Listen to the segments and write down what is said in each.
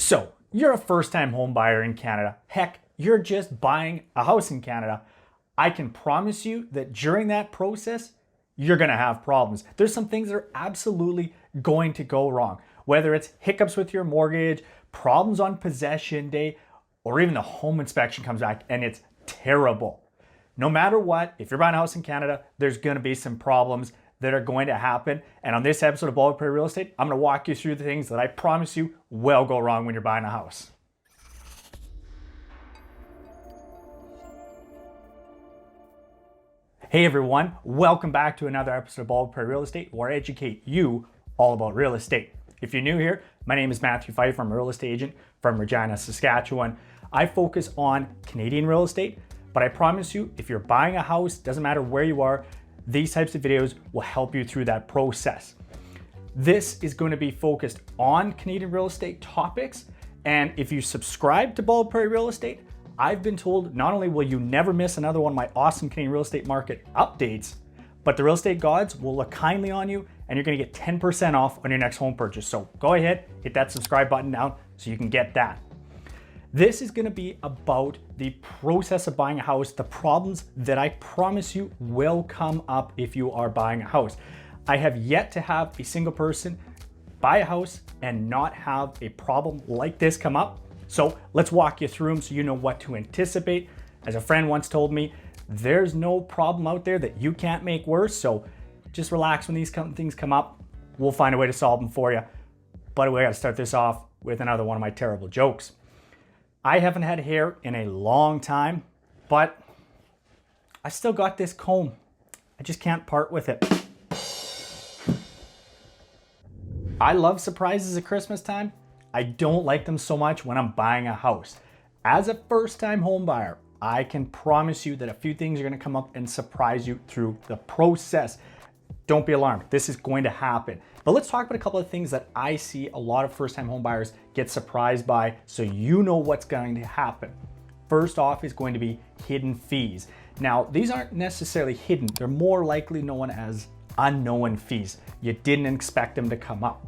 So, you're a first-time home buyer in Canada. Heck, you're just buying a house in Canada. I can promise you that during that process, you're gonna have problems. There's some things that are absolutely going to go wrong. Whether it's hiccups with your mortgage, problems on possession day, or even the home inspection comes back and it's terrible. No matter what, if you're buying a house in Canada, there's gonna be some problems that are going to happen. And on this episode of Bald Prairie Real Estate, I'm gonna walk you through the things that I promise you will go wrong when you're buying a house. Hey everyone, welcome back to another episode of Bald Prairie Real Estate, where I educate you all about real estate. If you're new here, my name is Matthew Pfeiffer. I'm a real estate agent from Regina, Saskatchewan. I focus on Canadian real estate, but I promise you, if you're buying a house, doesn't matter where you are, these types of videos will help you through that process. This is going to be focused on Canadian real estate topics, and if you subscribe to Bald Prairie Real Estate, I've been told not only will you never miss another one of my awesome Canadian real estate market updates, but the real estate gods will look kindly on you and you're gonna get 10% off on your next home purchase. So go ahead, hit that subscribe button down so you can get that. This is gonna be about the process of buying a house, the problems that I promise you will come up if you are buying a house. I have yet to have a single person buy a house and not have a problem like this come up. So let's walk you through them so you know what to anticipate. As a friend once told me, there's no problem out there that you can't make worse. So just relax when these things come up. We'll find a way to solve them for you. By the way, I gotta start this off with another one of my terrible jokes. I haven't had hair in a long time, but I still got this comb. I just can't part with it. I love surprises at Christmas time. I don't like them so much when I'm buying a house. As a first-time home buyer, I can promise you that a few things are gonna come up and surprise you through the process. Don't be alarmed, this is going to happen. But let's talk about a couple of things that I see a lot of first-time home buyers get surprised by so you know what's going to happen. First off is going to be hidden fees. Now, these aren't necessarily hidden, they're more likely known as unknown fees. You didn't expect them to come up.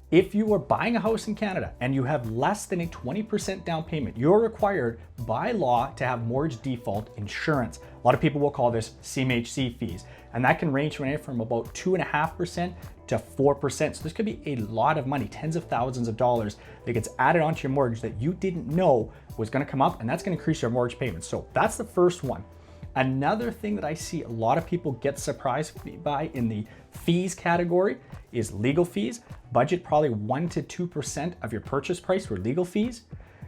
If you are buying a house in Canada and you have less than a 20% down payment, you're required by law to have mortgage default insurance. A lot of people will call this CMHC fees, and that can range from about 2.5% to 4%. So this could be a lot of money, tens of thousands of dollars that gets added onto your mortgage that you didn't know was gonna come up, and that's gonna increase your mortgage payments. So that's the first one. Another thing that I see a lot of people get surprised by in the fees category is legal fees. Budget probably 1 to 2% of your purchase price for legal fees.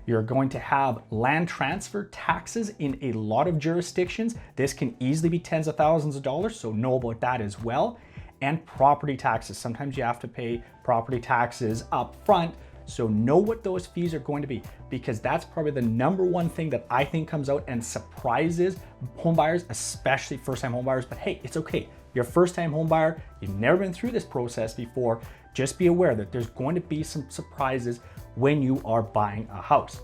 You're going to have land transfer taxes in a lot of jurisdictions. This can easily be tens of thousands of dollars, so know about that as well. And property taxes. Sometimes you have to pay property taxes up front, so know what those fees are going to be, because that's probably the number one thing that I think comes out and surprises home buyers, especially first-time home buyers. But hey, it's okay. You're a first-time home buyer, you've never been through this process before. Just be aware that there's going to be some surprises when you are buying a house.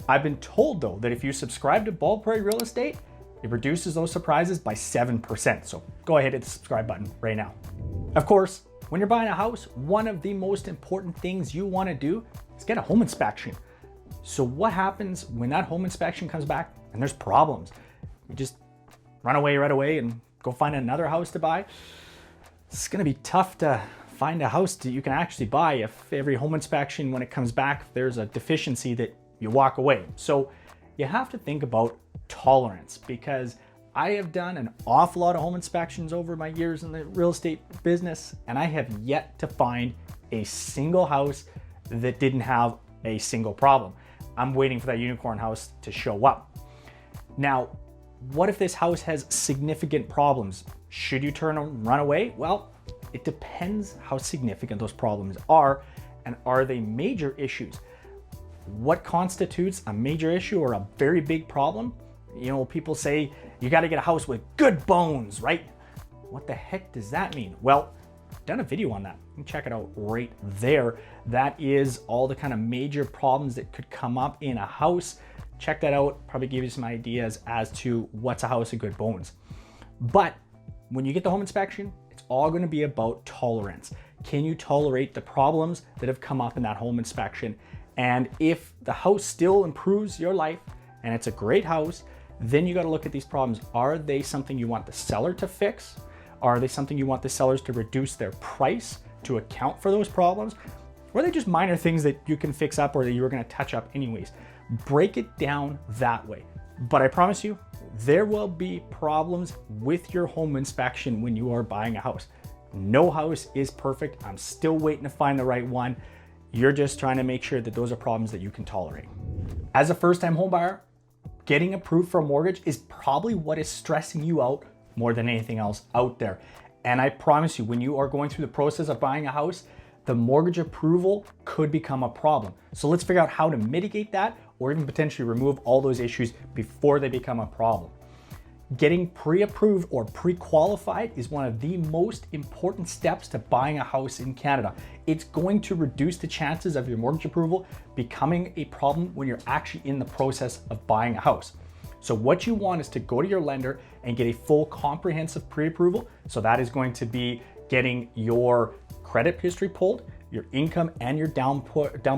I've been told though that if you subscribe to Bald Prairie Real Estate, it reduces those surprises by 7%. So go ahead and hit the subscribe button right now. Of course, when you're buying a house, one of the most important things you want to do is get a home inspection. So what happens when that home inspection comes back and there's problems? You just run away right away and go find another house to buy? It's going to be tough to find a house that you can actually buy if every home inspection, when it comes back, there's a deficiency that you walk away. So you have to think about tolerance, because I have done an awful lot of home inspections over my years in the real estate business, and I have yet to find a single house that didn't have a single problem. I'm waiting for that unicorn house to show up. Now, what if this house has significant problems? Should you turn and run away? Well, it depends how significant those problems are, and are they major issues? What constitutes a major issue or a very big problem? You know, people say you got to get a house with good bones, right? What the heck does that mean? Well, I've done a video on that. You can check it out right there. That is all the kind of major problems that could come up in a house. Check that out. Probably give you some ideas as to what's a house of good bones. But when you get the home inspection, it's all going to be about tolerance. Can you tolerate the problems that have come up in that home inspection? And if the house still improves your life and it's a great house, then you got to look at these problems. Are they something you want the seller to fix? Are they something you want the sellers to reduce their price to account for those problems? Or are they just minor things that you can fix up or that you were going to touch up anyways? Break it down that way. But I promise you, there will be problems with your home inspection when you are buying a house. No house is perfect. I'm still waiting to find the right one. You're just trying to make sure that those are problems that you can tolerate. As a first-time home buyer, getting approved for a mortgage is probably what is stressing you out more than anything else out there. And I promise you, when you are going through the process of buying a house, the mortgage approval could become a problem. So let's figure out how to mitigate that or even potentially remove all those issues before they become a problem. Getting pre-approved or pre-qualified is one of the most important steps to buying a house in Canada. It's going to reduce the chances of your mortgage approval becoming a problem when you're actually in the process of buying a house. So what you want is to go to your lender and get a full comprehensive pre-approval. So that is going to be getting your credit history pulled, your income and your down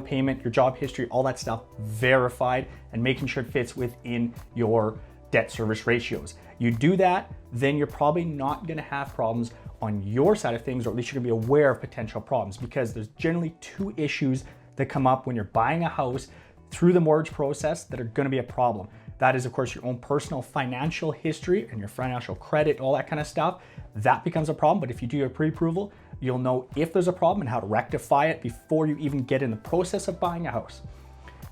payment, your job history, all that stuff verified, and making sure it fits within your debt service ratios. You do that, then you're probably not going to have problems on your side of things, or at least you're going to be aware of potential problems, because there's generally two issues that come up when you're buying a house through the mortgage process that are going to be a problem. That is, of course, your own personal financial history and your financial credit, all that kind of stuff. That becomes a problem. But if you do your pre-approval, you'll know if there's a problem and how to rectify it before you even get in the process of buying a house.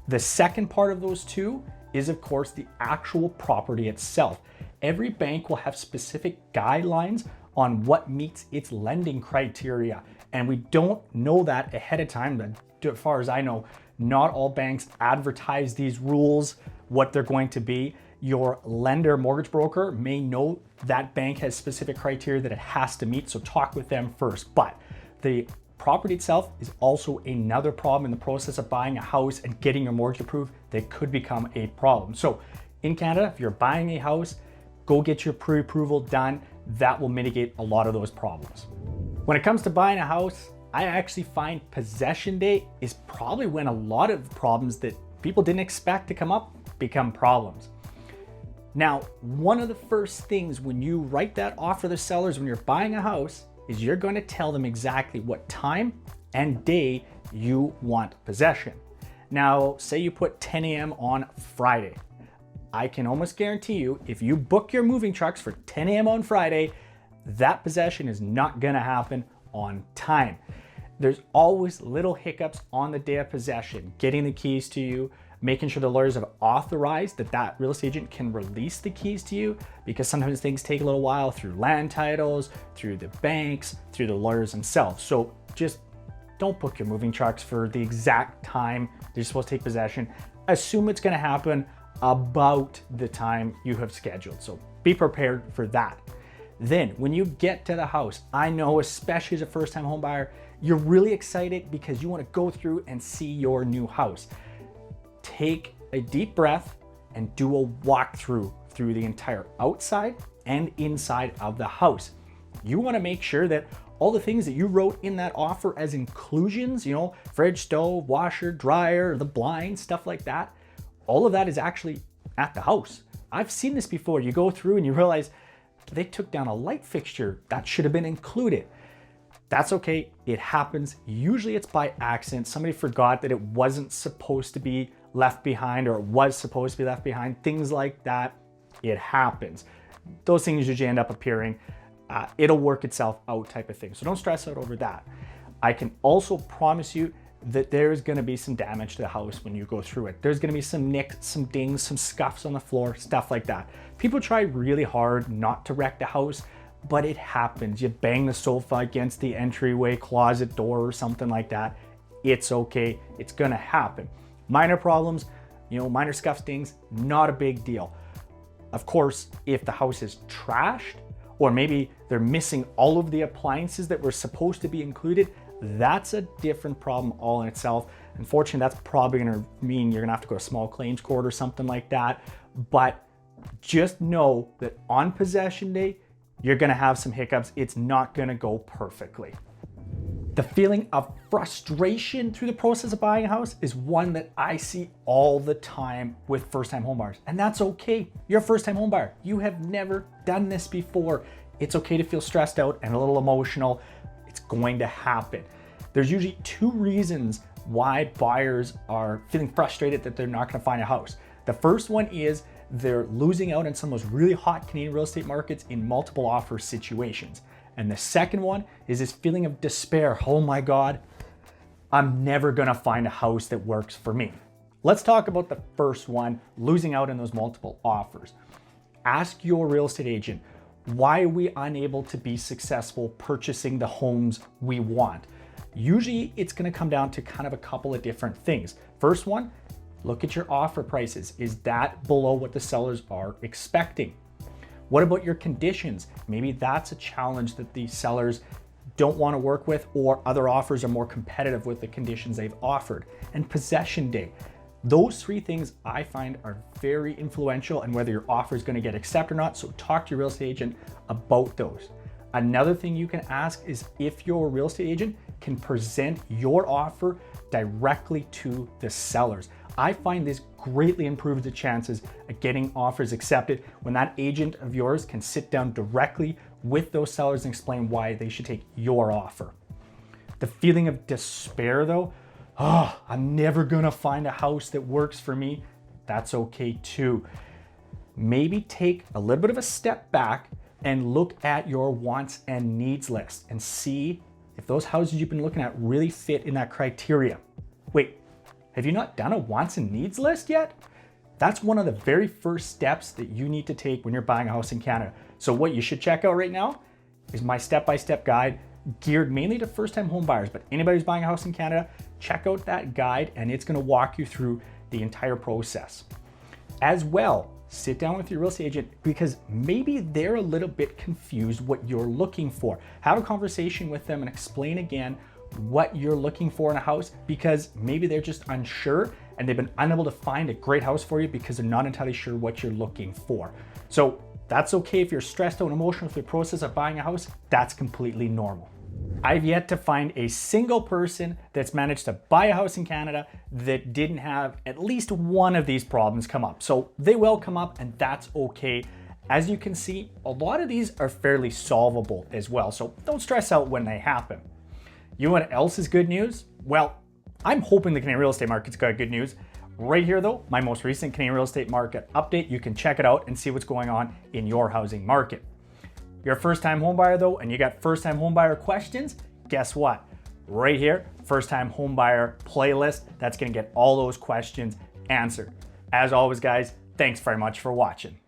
The second part of those two is, of course, the actual property itself. Every bank will have specific guidelines on what meets its lending criteria, and we don't know that ahead of time. As far as I know, not all banks advertise these rules, what they're going to be. Your lender, mortgage broker, may know that bank has specific criteria that it has to meet, so talk with them first. But the property itself is also another problem in the process of buying a house and getting your mortgage approved that could become a problem. So in Canada, if you're buying a house, go get your pre-approval done. That will mitigate a lot of those problems. When it comes to buying a house, I actually find possession day is probably when a lot of problems that people didn't expect to come up become problems. Now, one of the first things when you write that offer to the sellers when you're buying a house is you're going to tell them exactly what time and day you want possession. Now, say you put 10 a.m. on Friday. I can almost guarantee you, if you book your moving trucks for 10 a.m. on Friday, that possession is not gonna happen on time. There's always little hiccups on the day of possession, getting the keys to you, making sure the lawyers have authorized that real estate agent can release the keys to you, because sometimes things take a little while through land titles, through the banks, through the lawyers themselves. So just don't book your moving trucks for the exact time they're supposed to take possession. Assume it's gonna happen about the time you have scheduled. So be prepared for that. Then when you get to the house, I know, especially as a first-time home buyer, you're really excited because you want to go through and see your new house. Take a deep breath and do a walkthrough through the entire outside and inside of the house. You want to make sure that all the things that you wrote in that offer as inclusions, fridge, stove, washer, dryer, the blinds, stuff like that, all of that is actually at the house. I've seen this before. You go through and you realize they took down a light fixture that should have been included. That's okay, it happens. Usually it's by accident. Somebody forgot that it wasn't supposed to be left behind, or it was supposed to be left behind. Things like that, it happens. Those things usually end up appearing. It'll work itself out type of thing. So don't stress out over that. I can also promise you that there's gonna be some damage to the house when you go through it. There's gonna be some nicks, some dings, some scuffs on the floor, stuff like that. People try really hard not to wreck the house, but it happens. You bang the sofa against the entryway closet door or something like that. It's okay, it's gonna happen. Minor problems, minor scuffs, dings, not a big deal. Of course, if the house is trashed, or maybe they're missing all of the appliances that were supposed to be included, that's a different problem all in itself. Unfortunately, that's probably gonna mean you're gonna have to go to small claims court or something like that. But just know that on possession day, you're gonna have some hiccups. It's not gonna go perfectly. The feeling of frustration through the process of buying a house is one that I see all the time with first-time homebuyers, and that's okay. You're a first-time homebuyer. You have never done this before. It's okay to feel stressed out and a little emotional. It's going to happen. There's usually two reasons why buyers are feeling frustrated that they're not going to find a house. The first one is they're losing out on some of those really hot Canadian real estate markets in multiple offer situations. And the second one is this feeling of despair. Oh my God, I'm never gonna find a house that works for me. Let's talk about the first one, losing out on those multiple offers. Ask your real estate agent, why are we unable to be successful purchasing the homes we want? Usually it's gonna come down to kind of a couple of different things. First one, look at your offer prices. Is that below what the sellers are expecting? What about your conditions? Maybe that's a challenge that the sellers don't want to work with, or other offers are more competitive with the conditions they've offered. And possession day. Those three things I find are very influential in whether your offer is going to get accepted or not. So talk to your real estate agent about those. Another thing you can ask is if your real estate agent can present your offer directly to the sellers. I find this greatly improves the chances of getting offers accepted when that agent of yours can sit down directly with those sellers and explain why they should take your offer. The feeling of despair though, oh, I'm never gonna find a house that works for me, that's okay too. Maybe take a little bit of a step back and look at your wants and needs list and see if those houses you've been looking at really fit in that criteria. Wait, have you not done a wants and needs list yet? That's one of the very first steps that you need to take when you're buying a house in Canada. So what you should check out right now is my step-by-step guide geared mainly to first-time home buyers, but anybody who's buying a house in Canada, check out that guide and it's gonna walk you through the entire process. As well, sit down with your real estate agent because maybe they're a little bit confused what you're looking for. Have a conversation with them and explain again what you're looking for in a house, because maybe they're just unsure and they've been unable to find a great house for you because they're not entirely sure what you're looking for. So that's okay if you're stressed out and emotional through the process of buying a house, that's completely normal. I've yet to find a single person that's managed to buy a house in Canada that didn't have at least one of these problems come up. So they will come up and that's okay. As you can see, a lot of these are fairly solvable as well. So don't stress out when they happen. You know what else is good news? Well, I'm hoping the Canadian real estate market's got good news. Right here though, my most recent Canadian real estate market update. You can check it out and see what's going on in your housing market. You're a first-time homebuyer though, and you got first-time homebuyer questions, guess what? Right here, first-time homebuyer playlist, that's gonna get all those questions answered. As always guys, thanks very much for watching.